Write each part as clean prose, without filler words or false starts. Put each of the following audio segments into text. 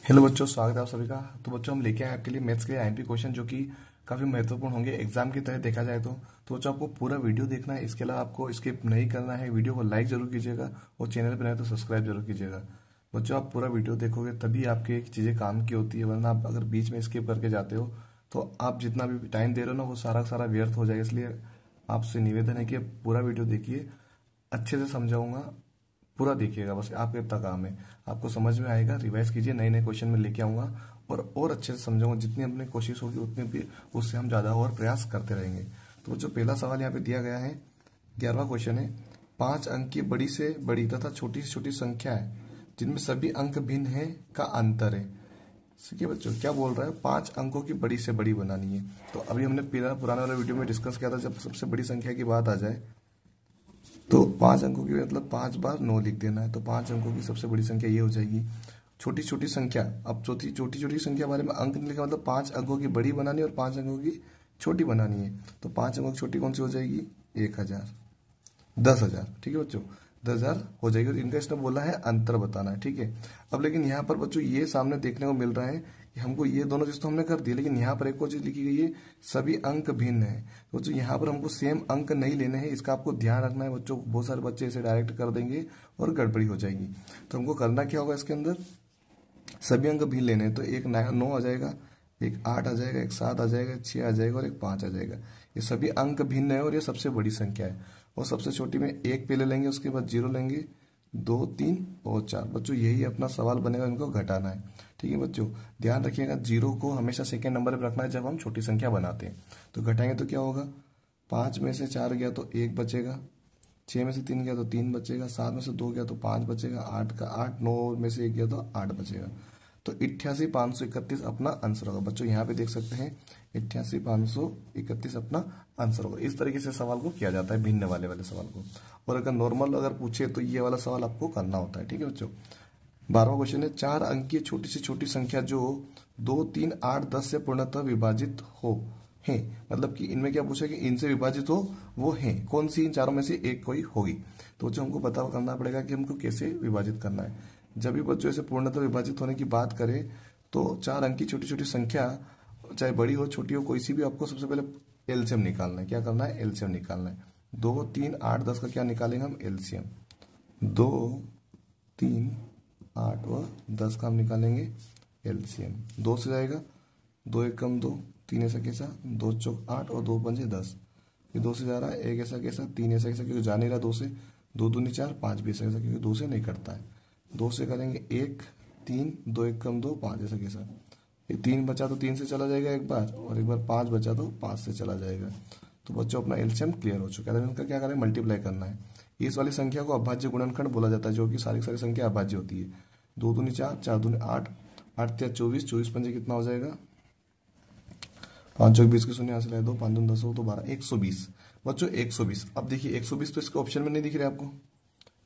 Hello बच्चों, स्वागत है आप सभी का। तो बच्चों, हम लेके आए आपके लिए मैथ्स के आईएमपी क्वेश्चन जो कि काफ़ी महत्वपूर्ण होंगे एग्जाम की तरह देखा जाए तो बच्चों, आपको पूरा वीडियो देखना है। इसके अलावा आपको स्किप नहीं करना है। वीडियो को लाइक जरूर कीजिएगा और चैनल पर नए तो सब्सक्राइब जरूर कीजिएगा। बच्चों, आप पूरा वीडियो देखोगे तभी आपकी चीज़ें काम की होती है, वरना आप अगर बीच में स्किप करके जाते हो तो आप जितना भी टाइम दे रहे हो ना वो सारा का सारा व्यर्थ हो जाएगा। इसलिए आपसे निवेदन है कि आप पूरा वीडियो देखिए, अच्छे से समझाऊंगा। पूरा देखिएगा, बस आपके इतना काम है। आपको समझ में आएगा, रिवाइज कीजिए, नए नए क्वेश्चन में लेके आऊंगा और अच्छे से समझाऊंगा। जितनी अपनी कोशिश होगी उतनी भी उससे हम ज़्यादा और प्रयास करते रहेंगे। तो जो पहला सवाल यहाँ पे दिया गया है, 11वां क्वेश्चन है। 5 अंक की बड़ी से बड़ी तथा छोटी से छोटी संख्या है जिनमें सभी अंक भिन्न है का अंतर है। देखिए बच्चों, क्या बोल रहा है, 5 अंकों की बड़ी से बड़ी बनानी है। तो अभी हमने पुराने वाले वीडियो में डिस्कस किया था, जब सबसे बड़ी संख्या की बात आ जाए तो 5 अंकों की मतलब 5 बार 9 लिख देना है। तो 5 अंकों की सबसे बड़ी संख्या ये हो जाएगी। छोटी छोटी संख्या, अब छोटी छोटी छोटी संख्या बारे में अंक नहीं लिखा, मतलब 5 अंकों की बड़ी बनानी है और 5 अंकों की छोटी बनानी है। तो 5 अंकों की छोटी कौन सी हो जाएगी? 1000, 10,000। ठीक है बच्चों, 10,000 हो जाएगी। और इनका इसने बोला है अंतर बताना है। ठीक है, अब लेकिन यहाँ पर बच्चों ये सामने देखने को मिल रहा है कि हमको ये दोनों चीज तो हमने कर दी, लेकिन यहाँ पर एक और चीज लिखी गई है, सभी अंक भिन्न है। तो बच्चों यहाँ पर हमको सेम अंक नहीं लेने हैं, इसका आपको ध्यान रखना है बच्चों। बहुत सारे बच्चे इसे डायरेक्ट कर देंगे और गड़बड़ी हो जाएगी। तो हमको करना क्या होगा, इसके अंदर सभी अंक भिन्न लेने हैं। तो एक 9 आ जाएगा, एक 8 आ जाएगा, एक 7 आ जाएगा, 6 आ जाएगा और एक 5 आ जाएगा। ये सभी अंक भिन्न है और ये सबसे बड़ी संख्या है। और सबसे छोटी में 1 पहले लेंगे, उसके बाद 0 लेंगे, 2, 3 और 4। बच्चों यही अपना सवाल बनेगा, इनको घटाना है। ठीक है बच्चों, ध्यान रखिएगा, 0 को हमेशा सेकेंड नंबर पर रखना है जब हम छोटी संख्या बनाते हैं। तो घटाएंगे तो क्या होगा, 5 में से 4 गया तो 1 बचेगा, 6 में से 3 गया तो 3 बचेगा, 7 में से 2 गया तो 5 बचेगा, 8 9 में से 1 गया तो 8 बचेगा। तो 88,531 अपना आंसर होगा। बच्चों यहाँ पे देख सकते हैं 88,531 अपना आंसर होगा। इस तरीके से सवाल को किया जाता है, भिन्न वाले वाले सवाल को। और अगर नॉर्मल अगर पूछे तो ये वाला सवाल आपको करना होता है। ठीक है बच्चों, 12वां क्वेश्चन है। 4 अंक की छोटी से छोटी संख्या जो 2, 3, 8, 10 से पूर्णतः विभाजित हो है, मतलब कि इनमें क्या पूछा कि इनसे विभाजित हो वो है, कौन सी इन चारों में से एक कोई होगी। तो बच्चों हमको पता करना पड़ेगा कि हमको कैसे विभाजित करना है। जब भी बच्चों ऐसे पूर्णतः विभाजित होने की बात करें तो 4 अंक की छोटी छोटी संख्या, चाहे बड़ी हो छोटी हो कोई सी भी, आपको सबसे पहले एलसीएम निकालना है। क्या करना है? एलसीएम निकालना है। 2, 3, 8, 10 का क्या निकालेंगे हम? एलसीएम। 2, 3, 8 और 10 का हम निकालेंगे एलसीएम। 2 से जाएगा, 2 एक कम 2, 3 ऐसा कैसा, 2 चौक 8 और 2 पंजे 10। ये 2 से जा रहा है, एक ऐसा कैसा, 3 ऐसा कैसा, क्योंकि जा नहीं रहा 2 से, 2 दूनी 4, 5 भी ऐसा कैसा, क्योंकि 2 से नहीं करता है। 2 से करेंगे 1, 3, 2 एक कम 2, 5 ऐसा कैसा। ये 3 बचा तो 3 से चला जाएगा एक बार, और एक बार 5 बचा तो 5 से चला जाएगा। तो बच्चों अपना एलसीएम क्लियर हो चुका है। इनका क्या करें? मल्टीप्लाई करना है। इस वाली संख्या को अभाज्य गुणनखंड बोला जाता है, जो कि सारी सारी संख्या अभाज्य होती है। 2 दूनी 4, 4 दूनी 8, 8 या 24, 24 पंजे कितना हो जाएगा? 5 चौक 20 के शून्य यहाँ से लाए 2, 5 दूनी 10 हो तो 12, 120। बच्चों 120। अब देखिए 120 तो इसके ऑप्शन में नहीं दिख रहे आपको,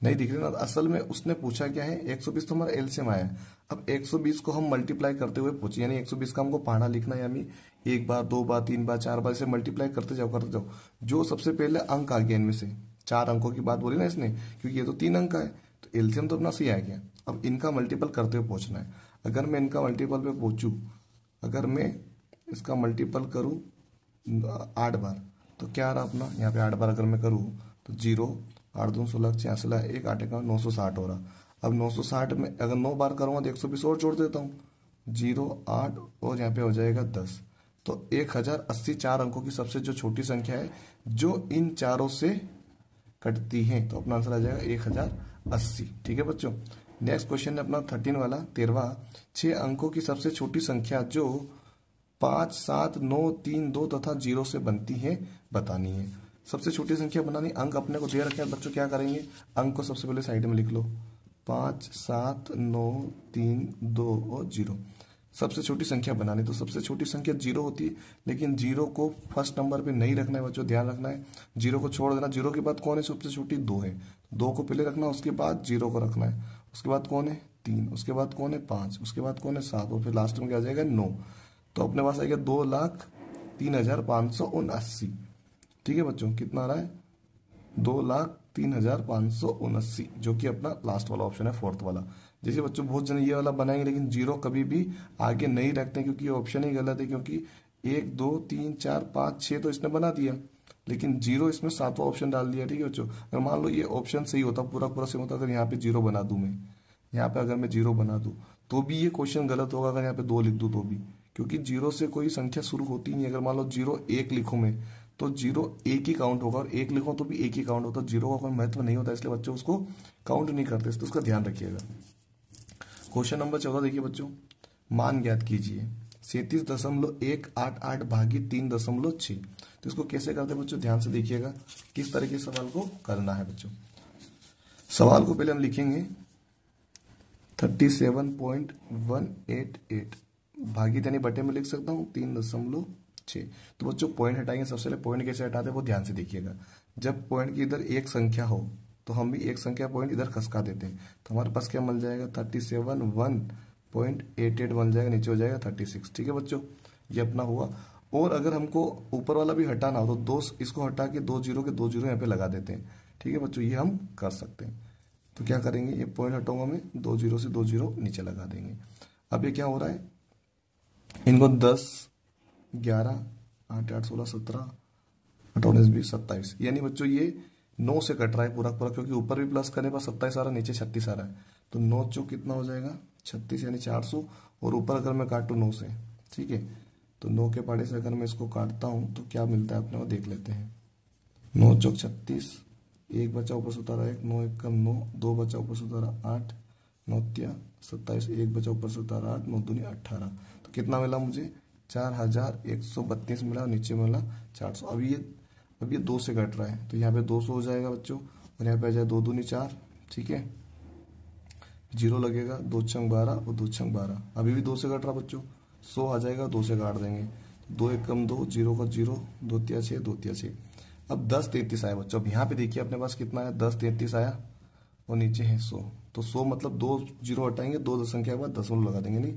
नहीं दिख रहे ना। असल में उसने पूछा क्या है, 120 तो हमारा एलसीएम आया है। अब 120 को हम मल्टीप्लाई करते हुए पूछे, यानी 120 का हमको पहाड़ा लिखना है, यानी 1 बार 2 बार 3 बार 4 बार इसे मल्टीप्लाई करते जाओ करते जाओ। जो सबसे पहले अंक आ गया इनमें से, 4 अंकों की बात बोली ना इसने, क्योंकि ये तो 3 अंक का है, तो एलसीएम तो अपना सही आ गया। अब इनका मल्टीपल करते हुए पहुंचना है। अगर मैं इनका मल्टीपल पे पहुंचू, अगर मैं इसका मल्टीपल करूं 8 बार, तो क्या आ रहा अपना यहाँ पे 8 बार अगर मैं करूँ तो 0, 8 दूनी 16, 66, 1 8 का 960 हो रहा। अब 960 में अगर 9 बार करूँगा तो 120 और जोड़ देता हूँ, 0, 8 और यहाँ पे हो जाएगा 10। तो 1080 4 अंकों की सबसे जो छोटी संख्या है जो इन चारों से कटती है, तो अपना आंसर आ जाएगा 1080। ठीक है बच्चों, नेक्स्ट क्वेश्चन है अपना 13 वाला, 13वां। 6 अंकों की सबसे छोटी संख्या जो 5, 7, 9, 3, 2 तथा 0 से बनती है बतानी है। सबसे छोटी संख्या बनानी, अंक अपने को दे रखे हैं बच्चों, क्या करेंगे? अंक को सबसे पहले साइड में लिख लो, 5, 7, 9, 3, 2 और 0। सबसे छोटी संख्या बनानी, तो सबसे छोटी संख्या 0 होती है, लेकिन 0 को फर्स्ट नंबर पे नहीं रखना है बच्चों, ध्यान रखना है। 0 को छोड़ देना। 0 के बाद कौन है सबसे छोटी? 2 है। 2 को पहले रखना, उसके बाद 0 को रखना है। उसके बाद कौन है? 3। उसके बाद कौन है? 5। उसके बाद कौन है? 7। और फिर लास्ट में क्या आ जाएगा? 9। तो अपने पास आएगा 2,03,579। ठीक है बच्चों, कितना आ रहा है? 2,03,579, जो कि अपना लास्ट वाला ऑप्शन है, फोर्थ वाला। जैसे बच्चों बहुत जन ये वाला बनाएंगे, लेकिन जीरो कभी भी आगे नहीं रखते हैं, क्योंकि ये ऑप्शन ही गलत है। क्योंकि 1 2 3 4 5 6 तो इसने बना दिया, लेकिन जीरो इसमें सातवां ऑप्शन डाल दिया। ठीक है बच्चों, अगर मान लो ये ऑप्शन सही होता, पूरा पूरा सही होता, अगर यहाँ पे जीरो बना दूं मैं, यहाँ पे अगर मैं जीरो बना दूं तो भी ये क्वेश्चन गलत होगा, अगर यहाँ पे 2 लिख दूं तो भी, क्योंकि जीरो से कोई संख्या शुरू होती नहीं। अगर मान लो 0 1 लिखूं मैं, तो जीरो एक ही काउंट होगा, और 1 लिखो तो भी एक ही काउंट होता है। जीरो का कोई महत्व नहीं होता, इसलिए बच्चों उसको काउंट नहीं करते, तो उसका ध्यान रखिएगा। क्वेश्चन नंबर 14 देखिए बच्चों, मान ज्ञात कीजिए 37.188 भागी 3.6। तो इसको कैसे करते हैं बच्चों, ध्यान से देखिएगा किस तरह के सवाल को करना है बच्चों। सवाल को पहले हम लिखेंगे 37.188 भागी यानी बटे में लिख सकता हूँ 3.6। तो बच्चों पॉइंट हटाएंगे, सबसे पहले पॉइंट कैसे हटाते हैं वो ध्यान से देखिएगा। जब पॉइंट की इधर एक संख्या हो तो हम भी एक संख्या पॉइंट इधर खसका देते हैं, तो हमारे पास क्या मिल जाएगा 37.188 बन जाएगा, नीचे हो जाएगा 36। ठीक है बच्चों, ये अपना हुआ। और अगर हमको ऊपर वाला भी हटाना हो तो दो इसको हटा के 2 जीरो के 2 जीरो यहाँ पे लगा देते हैं। ठीक है बच्चों, ये हम कर सकते हैं। तो क्या करेंगे, ये पॉइंट हटाऊंगा मैं, 2 जीरो से 2 जीरो नीचे लगा देंगे। अब ये क्या हो रहा है, इनको 10 11 8 8 16 17 18 19 20 27, यानी बच्चों ये 9 से कट रहा है पूरा पूरा, क्योंकि ऊपर भी प्लस करने पर 27 आ रहा है, नीचे 36 आ रहा है। तो 9 चौक कितना हो जाएगा 36, यानी 400। और ऊपर अगर मैं काटूँ 9 से, ठीक है, तो 9 के पहाड़े से अगर मैं इसको काटता हूँ तो क्या मिलता है अपने को देख लेते हैं। 9 चौक 36, एक बचा ऊपर से उतारा 1, 9 1 कम 9, 2 बचा ऊपर से उतारा 8, 9 तिया 27, एक बचा ऊपर से उतारा 8, 9 दूनी 18। तो कितना मिला मुझे 4132 मिला, और नीचे मिला 400। अब ये 2 से कट रहा है, तो यहाँ पे 200 हो जाएगा बच्चों, और यहाँ पे आ जाए 2 दूनी 4। ठीक है, जीरो लगेगा, 2 छंग 12 और 2 छंग 12, अभी भी 2 से कट रहा बच्चों, 100 आ जाएगा, 2 से काट देंगे, 2 1 कम 2, जीरो का जीरो, 2 तिया 6, 2 तिया 6। अब 10 33 आया बच्चों। अब यहाँ पे देखिए अपने पास कितना है, 10 33 आया, और नीचे है 100। तो 100 मतलब 2 जीरो हटाएंगे, 2 संख्या के बाद दशमलव लगा देंगे, नहीं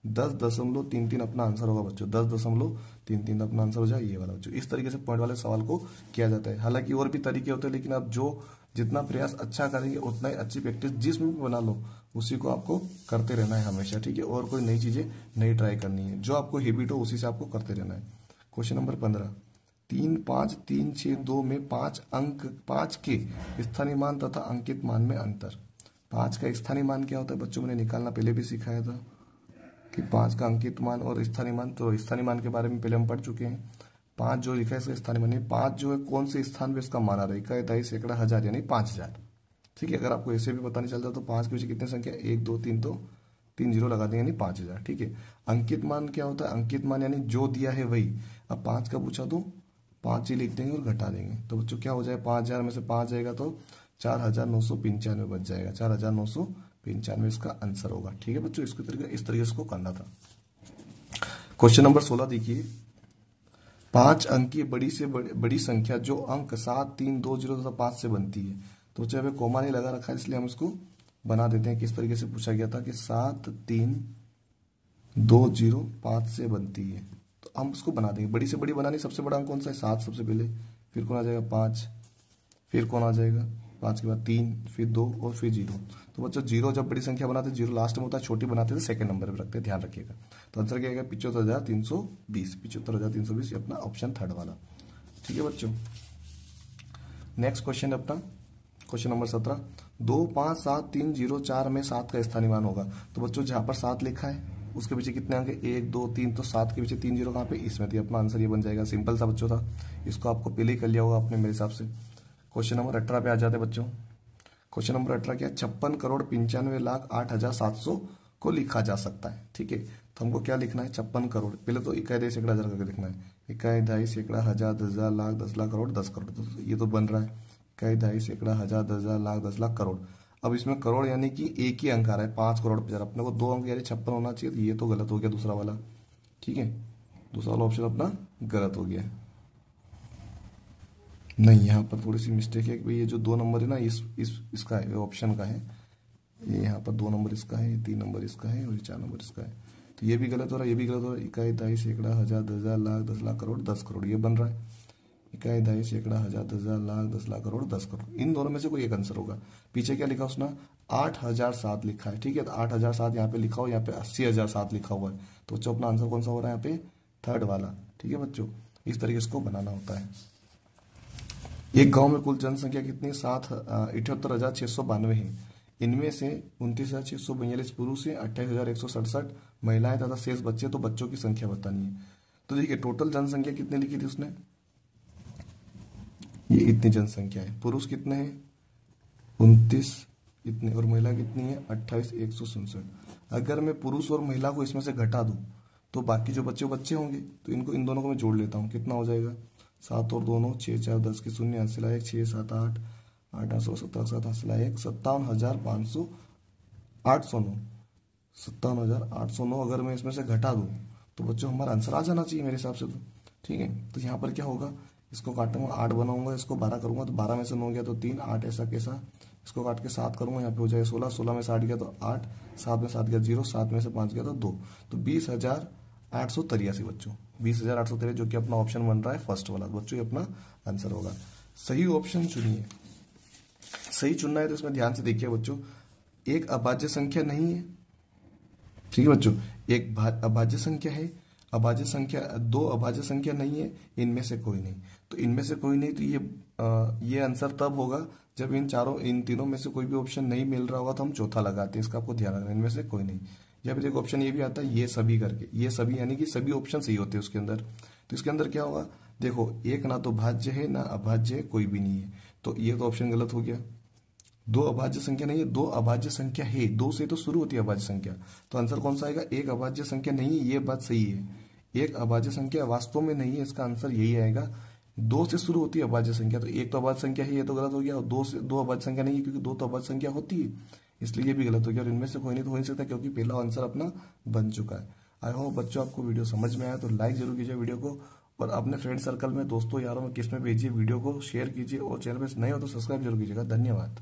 10.33 अपना आंसर होगा बच्चों, 10.33 अपना आंसर हो जाए ये वाला बच्चों। इस तरीके से पॉइंट वाले सवाल को किया जाता है। हालांकि और भी तरीके होते हैं, लेकिन आप जो जितना प्रयास अच्छा करेंगे उतना ही अच्छी प्रैक्टिस जिसमें भी बना लो, उसी को आपको करते रहना है हमेशा। ठीक है, और कोई नई चीजें नहीं ट्राई करनी है, जो आपको हैबिट हो उसी से आपको करते रहना है। क्वेश्चन नंबर 15, 3 5 3 6 2 में 5 के स्थानीय मान तथा अंकित मान में अंतर। 5 का स्थानीय मान क्या होता है बच्चों, मैंने निकालना पहले भी सिखाया था कि 5 का अंकित मान और स्थानीय मान। तो स्थानीय मान के बारे में पहले हम पढ़ चुके हैं। 5 जो लिखा है इसका स्थानीय मान, 5 जो है कौन से स्थान पे इसका मान आ रहा है, इकाई दहाई सैकड़ा हजार, यानी 5000। ठीक है, अगर आपको ऐसे भी पता नहीं चलता तो 5 के पीछे कितनी संख्या 1 2 3, तो 3 जीरो लगा देंगे, यानी 5000। ठीक है, अंकित मान क्या होता है, अंकित मान यानी जो दिया है वही। अब 5 का पूछा तो 5 ही लिख देंगे और घटा देंगे, तो बच्चों क्या हो जाए, 5000 में से 5 जाएगा तो 4995 बच जाएगा, 4995 इसका आंसर होगा। ठीक है बच्चों, इस तरीके से करना था। क्वेश्चन नंबर 16 देखिए, 5 अंकीय बड़ी संख्या जो अंक 7 3 2 0 तथा 5 से बनती है। तो बच्चों यहाँ पे कोमा नहीं लगा रखा है, इसलिए हम इसको बना देते हैं। किस तरीके से पूछा गया था कि 7 3 2 0 5 से बनती है, तो हम इसको बना देंगे। बड़ी से बड़ी बनानी, सबसे बड़ा अंक कौन सा है 7 सबसे पहले, फिर कौन आ जाएगा 5, फिर कौन आ जाएगा 5 के बाद 3, फिर 2 और फिर 0। तो बच्चों जीरो जब बड़ी संख्या बनाते हैं, जीरो लास्ट में होता है, छोटी बनाते हैं तो सेकंड नंबर पे रखते हैं, ध्यान रखिएगा। तो आंसर क्या आएगा 75,320, 75,320, ये अपना ऑप्शन थर्ड वाला। ठीक है बच्चों, नेक्स्ट क्वेश्चन है अपना क्वेश्चन नंबर 17, 2 5 7 3 0 4 में 7 का स्थानीय मान होगा। तो बच्चों जहां पर 7 लिखा है उसके पीछे कितने अंक है 1 2 3, तो 7 के पीछे 3 जीरो कहाँ पे, इसमें। तो अपना आंसर ये बन जाएगा। सिंपल सा बच्चों था, इसको आपको पहले ही कर लिया होगा आपने मेरे हिसाब से। क्वेश्चन नंबर 18 पे आ जाते हैं बच्चों। क्वेश्चन नंबर 18 क्या, 56,95,08,700 को लिखा जा सकता है। ठीक है, तो हमको क्या लिखना है 56 करोड़, पहले तो इकाई दहाई सैकड़ा हजार करके लिखना है। इकाई दहाई सैकड़ा हजार 10,000 लाख 10 लाख करोड़ 10 करोड़, तो ये तो बन रहा है इकाई दहाई सैकड़ा हजार 10,000 लाख 10 लाख करोड़। अब इसमें करोड़ यानी कि एक ही अंक आ रहा है 5 करोड़ 50, अपने को 2 अंक यानी 56 होना चाहिए, तो ये तो गलत हो गया दूसरा वाला। ठीक है, दूसरा वाला ऑप्शन अपना गलत हो गया। नहीं, यहाँ पर थोड़ी सी मिस्टेक है कि भाई ये जो 2 नंबर है ना इसका है, ऑप्शन का है। ये यहाँ पर 2 नंबर इसका है, 3 नंबर इसका है और ये 4 नंबर इसका है, तो ये भी गलत हो रहा है, ये भी गलत हो रहा है। इकाई दहाई सैकड़ा हजार 10,000 लाख 10 लाख करोड़ 10 करोड़, ये बन रहा है। इकाई, दहाई, सैकड़ा, हजार, 10,000, लाख, 10 लाख, करोड़, 10 करोड़। इन दोनों में से कोई एक आंसर होगा। पीछे क्या लिखा उसने, 8,007 लिखा है, ठीक है। तो 8,007 यहाँ पे लिखा हो, यहाँ पे 80,007 लिखा हुआ है, तो बच्चों अपना आंसर कौन सा हो रहा है यहाँ पे, थर्ड वाला, ठीक है बच्चों। इस तरीके से इसको बनाना होता है। एक गांव में कुल जनसंख्या कितनी, 78,692 है। इनमें से 29,642 पुरुष है, 28,167 महिलाएं तथा शेष बच्चे। तो बच्चों की संख्या बतानी है। तो देखिए टोटल जनसंख्या कितनी लिखी थी उसने, ये इतनी जनसंख्या है। पुरुष कितने हैं, 29 इतने, और महिला कितनी है, 28,167। अगर मैं पुरुष और महिला को इसमें से घटा दूं तो बाकी जो बच्चे बच्चे होंगे, तो इनको इन दोनों को मैं जोड़ लेता हूँ। कितना हो जाएगा, 7 और 2 6, 4 10 के शून्य, हासिल 1, 6 7 8 8 8 16 17 7 हासिल 1, 57,809, 57,809। अगर मैं इसमें से घटा दूं तो बच्चों हमारा आंसर आ जाना चाहिए मेरे हिसाब से तो, ठीक है। तो यहाँ पर क्या होगा, इसको काटूंगा, 8 बनाऊंगा, इसको 12 करूंगा, तो 12 में से 9 गया तो 3, 8 ऐसा कैसा, इसको काट के 7 करूंगा, यहाँ पे हो जाएगा 16, 16 में से 8 गया तो 8, 7 में 7 गया 0, 7 में से 5 गया तो 2, तो 20,883 बच्चों, 20,883, जो कि अपना ऑप्शन बन रहा है फर्स्ट वाला। बच्चों ये अपना आंसर होगा। सही ऑप्शन चुनिए। सही चुनना है तो इसमें ध्यान से देखिए बच्चों, एक अभाज्य संख्या नहीं है, ठीक है बच्चों, एक अभाज्य संख्या है, अभाज्य संख्या, 2 अभाज्य संख्या नहीं है, इनमें से कोई नहीं। तो इनमें से कोई नहीं, तो ये आंसर तब होगा जब इन तीनों में से कोई भी ऑप्शन नहीं मिल रहा होगा, तो हम चौथा लगाते हैं। इसका आपको ध्यान रखना, इनमें से कोई नहीं। या फिर एक ऑप्शन ये भी आता है, ये सभी करके, ये सभी यानी कि सभी ऑप्शन सही होते हैं उसके अंदर। तो इसके अंदर क्या होगा, देखो एक ना तो भाज्य है ना अभाज्य है, कोई भी नहीं है, तो ये तो ऑप्शन गलत हो गया। 2 अभाज्य संख्या नहीं है, 2 अभाज्य संख्या है, 2 से तो शुरू होती है अभाज्य संख्या, तो आंसर कौन सा आएगा, एक अभाज्य संख्या नहीं है, ये बात सही है। एक अभाज्य संख्या वास्तव में नहीं है, इसका आंसर यही आएगा। 2 से शुरू होती है अभाज्य संख्या, तो एक तो अभाज्य संख्या है, ये तो गलत हो गया। और 2 अभाज्य संख्या नहीं है, क्योंकि 2 तो अभाज्य संख्या होती है, इसलिए ये भी गलत हो गया। और इनमें से कोई नहीं तो हो नहीं सकता, क्योंकि पहला आंसर अपना बन चुका है। आई होप बच्चों आपको वीडियो समझ में आया, तो लाइक जरूर कीजिए वीडियो को, और अपने फ्रेंड सर्कल में, दोस्तों यारों में, किस में भेजिए वीडियो को, शेयर कीजिए, और चैनल पर नए हो तो सब्सक्राइब जरूर कीजिएगा। धन्यवाद।